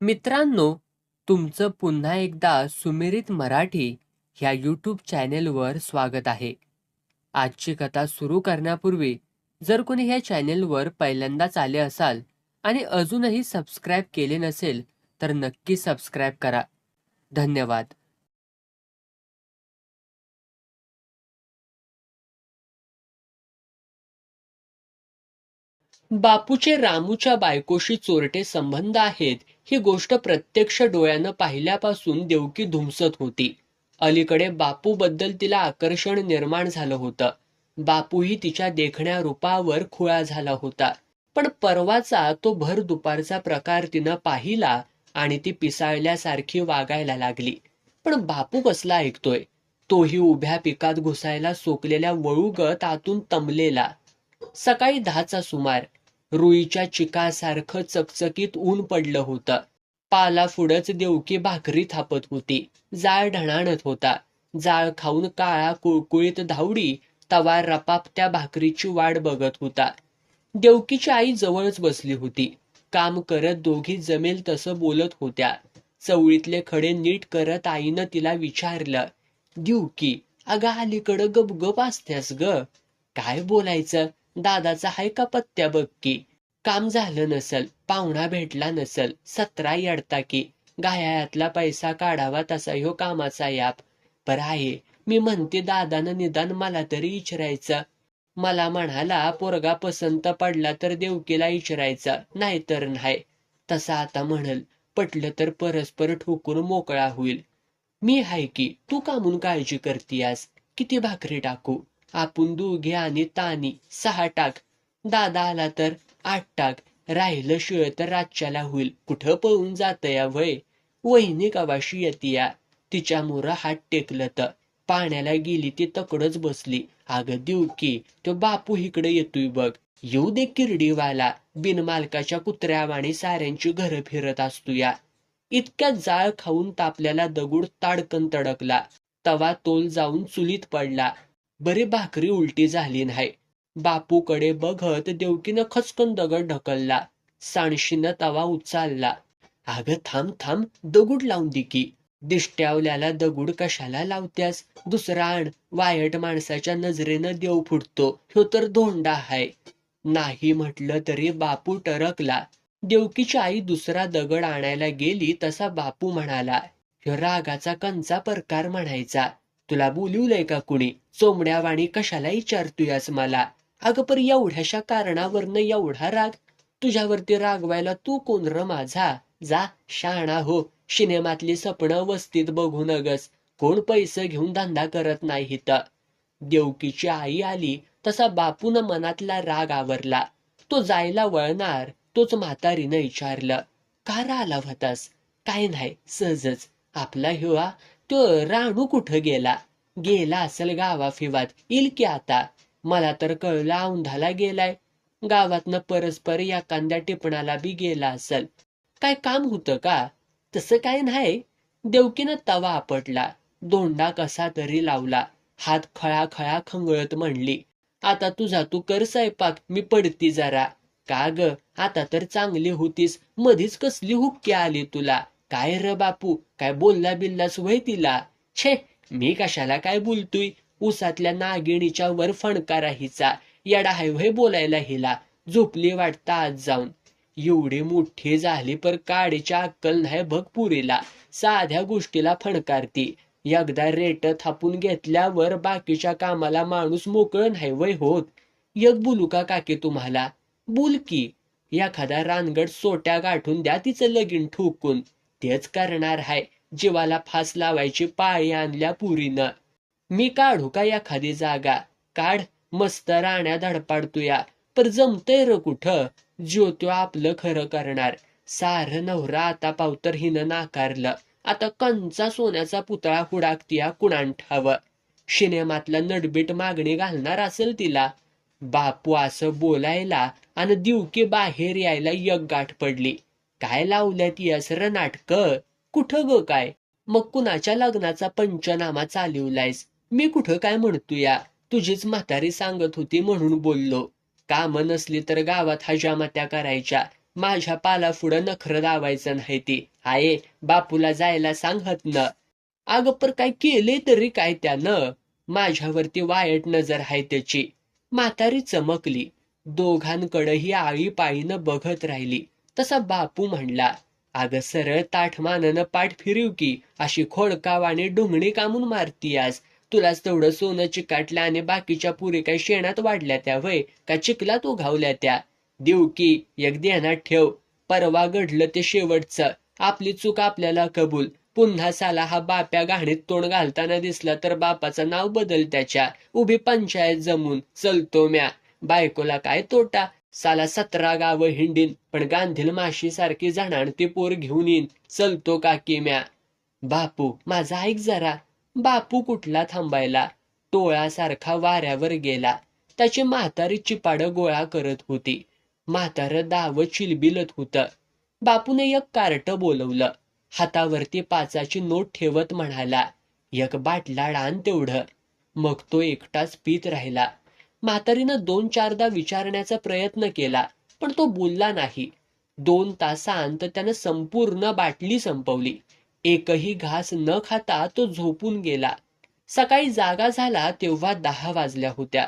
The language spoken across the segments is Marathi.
मित्रांनो, तुमचं पुन्हा एकदा सुमिरित मराठी ह्या यूट्यूब चॅनेलवर स्वागत आहे. आजची कथा सुरू करण्यापूर्वी जर कोणी ह्या चॅनेलवर पहिल्यांदाच आले असाल आणि अजूनही सबस्क्राईब केले नसेल तर नक्की सबस्क्राईब करा. धन्यवाद. बापूचे रामूच्या बायकोशी चोरटे संबंध आहेत ही गोष्ट प्रत्यक्ष डोळ्यानं पाहिल्यापासून देवकी धुमसत होती. अलीकडे बापूबद्दल तिला आकर्षण निर्माण झालं होतं. बापूही तिच्या देखण्या रूपावर खुळा झाला होता. पण परवाचा तो भर दुपारचा प्रकार तिनं पाहिला आणि ती पिसाळल्यासारखी वागायला लागली. पण बापू कसला ऐकतोय? तोही उभ्या पिकात घुसायला सोकलेल्या वळूगत आतून तंबलेला. सकाळी 10चा सुमार. रुईच्या चिकासारखं चकचकीत ऊन पडलं होतं. पाला पुढंच देवकी भाकरी थापत होती. जाळ ढणाणत होता. जाळ खाऊन काळा कुळकुळीत धावडी तवा रपापत्या भाकरीची वाट बघत होता. देवकीची आई जवळच बसली होती. काम करत दोघी जमेल तसं बोलत होत्या. चवळीतले खडे नीट करत आईनं तिला विचारलं, देवकी, अगं अलीकडं गपगप असत्यास ग? काय बोलायचं? दादाचा हाय का पत्त्या बघ की. काम झालं नसल, पाहुणा भेटला नसल, 17 येडता की. गायातला पैसा काढावा तसा ह्यो कामाचा याप. पर आहे, मी म्हणते दादानं निदान मला तरी विचारायचं. मला म्हणाला पोरगा पसंत पडला तर देवकीला विचारायचा, नाहीतर नाही. तसा आता म्हणल, पटलं तर परस्पर ठोकून मोकळा होईल. मी हाय की, तू कामून काळजी करतीयास? किती भाकरी टाकू? आपण दोघे आणि तानी 6 टाक. दादा आला तर 8 टाक. राहिलं शिळ तर रातच्याला होईल. कुठं पळून जातया वय? वहिनी कवाशी येतीया? तिच्यामुळं हात टेकलं तर पाण्याला गेली ती तकडच बसली. अगं देवकी, तो बापू इकडे येतोय बघ. येऊ दे किरडीवाला. बिनमालकाच्या कुत्र्यावाणी साऱ्यांची घरं फिरत असतो या. इतक्यात जाळ खाऊन तापल्याला दगड ताडकन तडकला. तवा तोल जाऊन चुलीत पडला. बरी भाकरी उलटी झाली नाही. बापूकडे बघत देवकीनं खचकन दगड ढकलला. सांडशीनं तवा उचलला. अगं थांब थांब, दगड लावून दे की. दिष्ट्यावल्याला दगड कशाला लावत्यास? दुसरा आण. वायट माणसाच्या नजरेनं देव फुटतो, ह्यो तर धोंडा हाय. नाही म्हटलं तरी बापू टरकला. देवकीची आई दुसरा दगड आणायला गेली तसा बापू म्हणाला, ह्यो रागाचा कंचा प्रकार म्हणायचा. तुला बोलिवलंय का कुणी? चोमड्यावाणी कशाला विचारतोयस मला? अगं पर एवढ्याशा कारणावरनं एवढा राग? तुझ्यावरती रागवायला तू कोण र माझा? जा शाणा हो. सिनेमातली सपनं वस्तीत बघू नगस. कोण पैसे घेऊन धंदा करत नाही तर. देवकीची आई आली तसा बापून मनातला राग आवरला. तो जायला वळणार तोच म्हातारीनं विचारलं, का आला होतास? काय नाही, सहजच. आपला ह्यो तो राणू कुठं गेला? गेला असेल गावा फिवात, येईल की आता. मला तर कळलं औंधाला गेलाय. गावातनं परस्पर एखाद्या टिपणाला बी गेला असेल. काय काम होतं का? तसं काय नाही. देवकीनं तवा आपटला. दोंडा कसा तरी लावला. हात खळाखळा खंगळत म्हणली, आता तुझा तू कर स्वयंपाक, मी पडती जरा. का ग, आता तर चांगली होतीस, मधीच कसली हुक्की आली तुला? काय र बापू, काय बोलला बिल्लास वय तिला? छे, मी कशाला काय बोलतोय? उसातल्या नागिणीच्या वर फणका हिचा. येडा हाय वय बोलायला हिला. झोपली वाटतं आज जाऊन. एवढी मोठी झाली पर काडीच्या अक्कल नाही बघ पुरीला. साध्या गोष्टीला फणकारती. एकदा रेट थापून घेतल्यावर बाकीच्या कामाला माणूस मोकळ नाही वय होत. एक बोलू का काकी तुम्हाला? बोल की. एखादा रानगड सोट्या गाठून द्या तिचं लगीन ठोकून. तेच करणार हाय. जीवाला फास लावायची पाळी आणल्या पुरीनं. मी काढू का एखादी जागा? काढ. मस्त राण्या धडपाडतोया. पर जमतय र कुठं? ज्योत्यो आपलं खरं करणार. सारं नवरा आता पावतर हिनं नाकारलं. आता कंचा सोन्याचा पुतळा हुडाकतीया कुणान ठावं. सिनेमातला नडबीट मागणी घालणार असेल तिला. बापू असं बोलायला आणि दिवकी बाहेर यायला एक गाठ पडली. काय लावल्यात यस र नाटक? कुठं ग काय? मग कुणाच्या लग्नाचा पंचनामा चालवलायस? मी कुठं काय म्हणतोया? तुझीच म्हातारी सांगत होती म्हणून बोललो. काम नसली तर गावात हजामत्या करायच्या. माझ्या पाला पुढं नखरं दावायचं नाही ती. आहे बापूला जायला सांगत न. अगं पर काय केले तरी काय त्यानं? माझ्यावरती वाईट नजर आहे त्याची. म्हातारी चमकली. दोघांकडही आळीपाळीनं बघत राहिली. तसा बापू म्हणला, अगं सरळ ताठमानानं पाठ फिरव की, अशी खोडकावाने डुंगणी कामून मारतीयास. तुलाच तेवढं सोनं चिकाटलं आणि बाकीच्या पुरी काय शेणात वाढल्या त्या वय का चिखलात उघावल्या त्या? देऊ की एक ध्यानात ठेव, परवा घडलं ते शेवटचं. आपली चूक आपल्याला कबूल. पुन्हा साला हा बाप्या घाणीत तोंड घालताना दिसला तर बापाचं नाव बदल त्याच्या. उभी पंचायत जमून चलतो म्या. बायकोला काय तोटा, साला 17 गावं हिंडीन पण गांधील माशी सारखी ती पोर घेऊन येईन. चलतो काकी म्या. बापू माझा ऐक जरा. बापू कुठला थांबायला. टोळासारखा वाऱ्यावर गेला. त्याची म्हातारी चिपाडं गोळा करत होती. म्हातारं दावं चिलबिलत होतं. बापूने एक कार्ट बोलवलं. हातावरती 5ची नोट ठेवत म्हणाला, एक बाटला आण तेवढं. मग तो एकटाच पीत राहिला. म्हातारीनं 2-4दा विचारण्याचा प्रयत्न केला, पण तो बोलला नाही. 2 तासांत त्यानं संपूर्ण बाटली संपवली. एकही घास न खाता तो झोपून गेला. सकाळी जागा झाला तेव्हा 10 वाजल्या होत्या.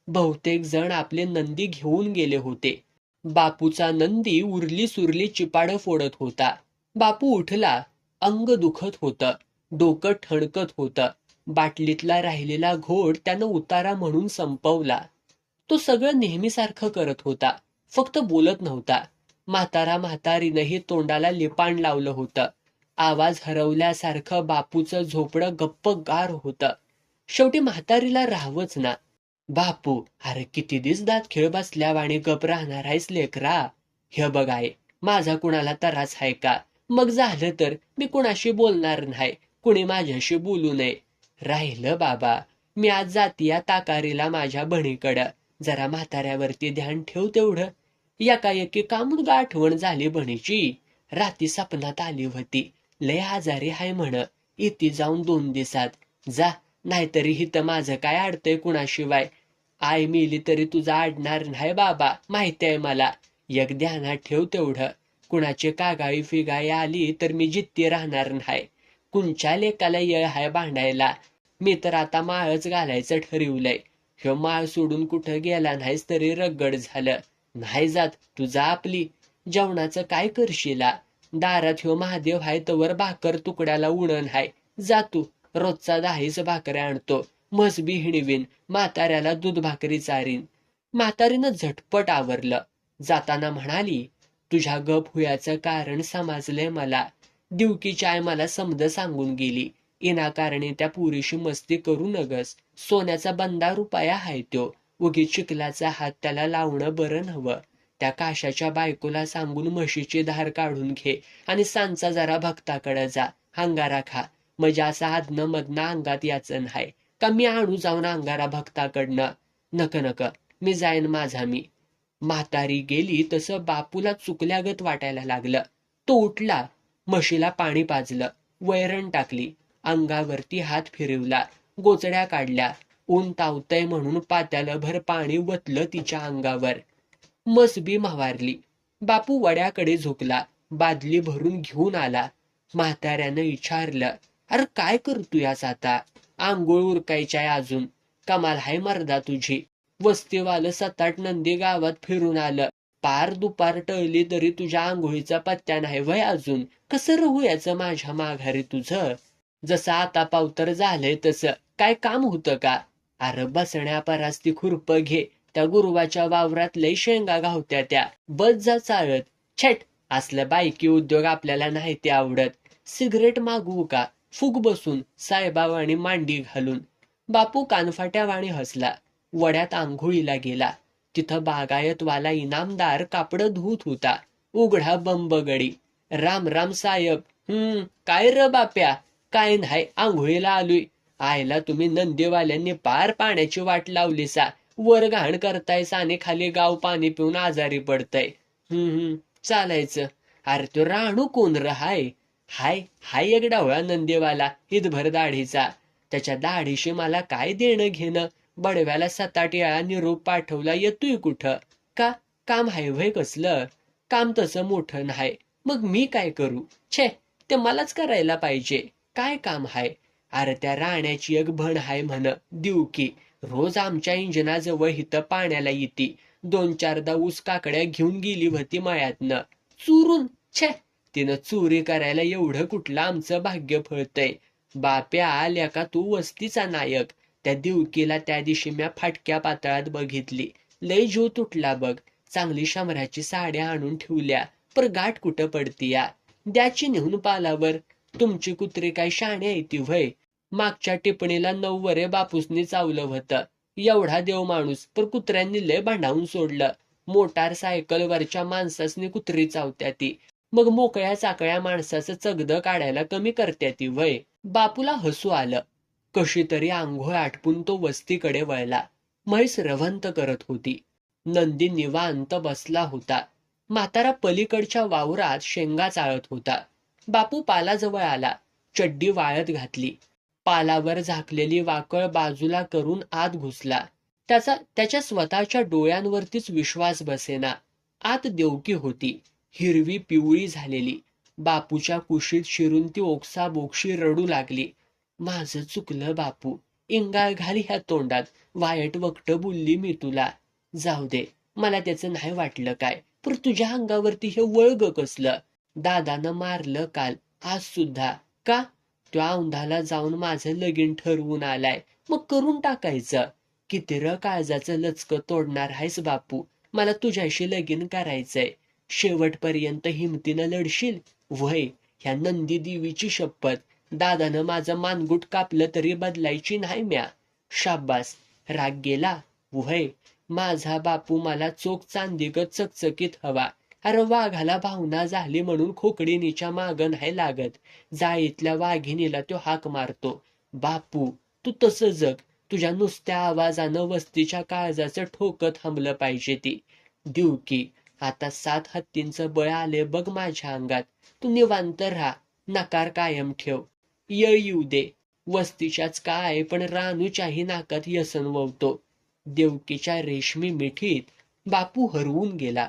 बहुतेक जण आपले नंदी घेऊन गेले होते. बापूचा नंदी उरली सुरली चिपाडं फोडत होता. बापू उठला. अंग दुखत होतं. डोकं ठणकत होतं. बाटलीतला राहिलेला घोट त्यानं उतारा म्हणून संपवला. तो सगळं नेहमीसारखं करत होता, फक्त बोलत नव्हता. म्हातारीनंही तोंडाला लिपाण लावलं होतं. आवाज हरवल्यासारखं बापूचं झोपडं गप्प गार होतं. शेवटी म्हातारीला राहावंच ना. बापू, अरे किती दिस दात खेळ बसल्यावाणी गप राहणार आहेस लेकरा. हे बघाय, माझा कुणाला त्रास आहे का? मग झालं तर मी कुणाशी बोलणार नाही. कुणी माझ्याशी बोलू नये. राहिलं बाबा, मी आज जातीया ताकारीला माझ्या बहिणीकडं. जरा म्हाताऱ्यावरती ध्यान ठेव तेवढं. एकाएकी कामून आठवण झाली बहिणीची. राती सपनात आली होती. लय आजारी हाय म्हण. इथे जाऊन 2 दिवसात. जा, नाहीतरी हिथं माझं काय अडतंय कुणाशिवाय. आई मेली तरी तुझा आडणार नाही बाबा, माहिती आहे मला. एक ध्यानात ठेव तेवढं. कुणाची कागाळी फिगाळी आली तर मी जित्ती राहणार नाही. कुंच्या लेकाला येळ हाय भांडायला. मी तर आता माळच घालायचं ठरवलंय. ह्यो माळ सोडून कुठं गेला नाहीस तरी रगड झालं. नाही जात, तू जा आपली. जेवणाचं काय करशीला? दारात ह्यो महादेव हाय तवर भाकर तुकड्याला उणण हाय. जा तू. रोजचा 10 भाकऱ्या आणतो. मसबी हिणवीन. म्हाताऱ्याला दूध भाकरी चारीन. म्हातारीनं झटपट आवरलं. जाताना म्हणाली, तुझ्या गप हुयाचं कारण समजलंय मला. दिवकीची आई मला समज सांगून गेली. इनाकारणे त्या पुरीशी मस्ती करू नगस. सोन्याचा बंदा रुपया हाय त्यो. उगीच चिखलाचा हात त्याला लावणं बरं नव्हं. त्या काशाच्या बायकोला सांगून म्हशीची धार काढून घे आणि सांचा जरा भक्ताकडे जा. अंगारा खा. म्हणजे असं आदनं मधनं अंगात याचं नाही. का मी आणू जाऊन अंगारा भक्ताकडनं? नक, मी जाईन माझा मी. म्हातारी गेली तसं बापूला चुकल्यागत वाटायला लागलं. तो उठला. म्हशीला पाणी पाजलं. वैरण टाकली. अंगावरती हात फिरवला. गोचड्या काढल्या. ऊन तावतय म्हणून पात्यालभर पाणी वतलं तिच्या अंगावर. मसबी म्हावारली. बापू वड्याकडे झोकला. बादली भरून घेऊन आला. म्हाताऱ्यानं विचारलं, अरे काय करतोयास आता? आंघोळ उरकायच्याय अजून. कमाल हाय मर्दा तुझी. वस्तीवालं 7-8 नंदी गावात फिरून आलं. पार दुपार टळली तरी तुझ्या आंघोळीचा पत्त्या नाही वय अजून. कसं राहू याचं माझ्या माघारी तुझं? जसं आता पावतर झालंय तसं. काय काम होतं का? अरे बसण्यापरास ती खुरप घे. त्या गुरुवाच्या वावरात लय शेंगा गावत्या त्या. बस जा चाळत. छट, असलं बायकी उद्योग आपल्याला नाही ते आवडत. सिगरेट मागवू का? फुग बसून साहेबावाणी मांडी घालून. बापू कानफाट्यावाणी हसला. वड्यात आंघोळीला गेला. तिथं बागायतवाला इनामदार कापडं धुत होता. उघडा बंबगडी. राम राम साहेब. काय र बाप्या? काय नाही, आंघोळीला आलोय. आयला तुम्ही नंदीवाल्यांनी पार पाण्याची वाट लावली सा. वर घाण करतायस आणि खाली गाव पाणी पिऊन आजारी पडतय. चालायचं. अरे तो राणू कोण र हाय? हाय एक डावळा नंदीवाला हितभर दाढीचा. त्याच्या दाढीशी मला काय देणं घेणं? बडव्याला 7-8 वेळा निरोप पाठवला, येतोय कुठं? का काम हाय वय कसलं? काम तसं मोठं नाही. मग मी काय करू? छे, ते मलाच करायला पाहिजे. काय काम हाय? अरे त्या राण्याची एक भण हाय म्हण, दिवकी. रोज आमच्या इंजिनाजवळ इथं पाण्याला येती. 2-4दा ऊस काकड्या घेऊन गेली होती मळ्यातनं. चुरून? छे, तिनं चोरी करायला एवढं कुठलं आमचं भाग्य फळतंय. बाप्या आल्या का तू वस्तीचा नायक. त्या दिवकीला त्या दिवशी म्या फाटक्या पातळात बघितली. लय जीव तुटला बघ. चांगली शंभराची साड्या आणून ठेवल्या, पर गाठ कुठं पडतीया. द्याची नेऊन पालावर. तुमची कुत्री काय शाणे आहे ती व्हय? मागच्या टिपणीला 9 वरे बापूसनी चावलं होतं. एवढा देव माणूस, पर कुत्र्यांनी लय भांडावून सोडलं. मोटार सायकलवरच्या माणसासनी कुत्री चावत्या ती. मग मोकळ्या चाकळ्या माणसाचं चगदं काढायला कमी करत्या ती व्हय? बापूला हसू आलं. कशी तरी आंघोळ आटपून तो वस्तीकडे वळला. म्हैस रवंत करत होती. नंदी निवांत बसला होता. म्हातारा पलीकडच्या वावरात शेंगा चाळत होता. बापू पालाजवळ आला. चड्डी वाळत घातली. पालावर झाकलेली वाकळ बाजूला करून आत घुसला. त्याच्या स्वतःच्या डोळ्यांवरतीच विश्वास बसेना. आत देवकी होती, हिरवी पिवळी झालेली. बापूच्या कुशीत शिरून ती ओक्साबोक्शी रडू लागली. माझं चुकलं बापू. इंगाळ घाल ह्या तोंडात. वायट वकटं बोलली मी तुला. जाऊ दे, मला त्याचं नाही वाटलं काय. पर तुझ्या अंगावरती हे वळग कसलं? दादानं मारलं काल, आज सुद्धा. का? त्या औंधाला जाऊन माझं लगीन ठरवून आलाय. मग करून टाकायचं. किती र काळजाचं लचकं तोडणार आहेस बापू. मला तुझ्याशी लगीन करायचंय. शेवटपर्यंत हिमतीनं लढशील? वय, ह्या नंदी देवीची शपथ. दादानं माझं मानगुट कापलं तरी बदलायची नाही म्या. शाब्बास. राग गेला? वय, माझा बापू मला चोख चांदीगत चकचकीत हवा. अरे वाघाला भावना झाली म्हणून खोकडीनीच्या मागं नाही लागत. जाळीतल्या वाघिणीला तो हाक मारतो. बापू, तू तसं जग. तुझ्या नुसत्या आवाजानं वस्तीच्या काळजाचं ठोकं थांबलं पाहिजे ती. दिवकी, आता 7 हत्तींचं बळ आले बघ माझ्या अंगात. तू निवांत राहा. नकार कायम ठेव. येळ येऊ दे. वस्तीच्याच काय पण रानूच्याही नाकात व्यसन ववतो. देवकीच्या रेशमी मिठीत बापू हरवून गेला.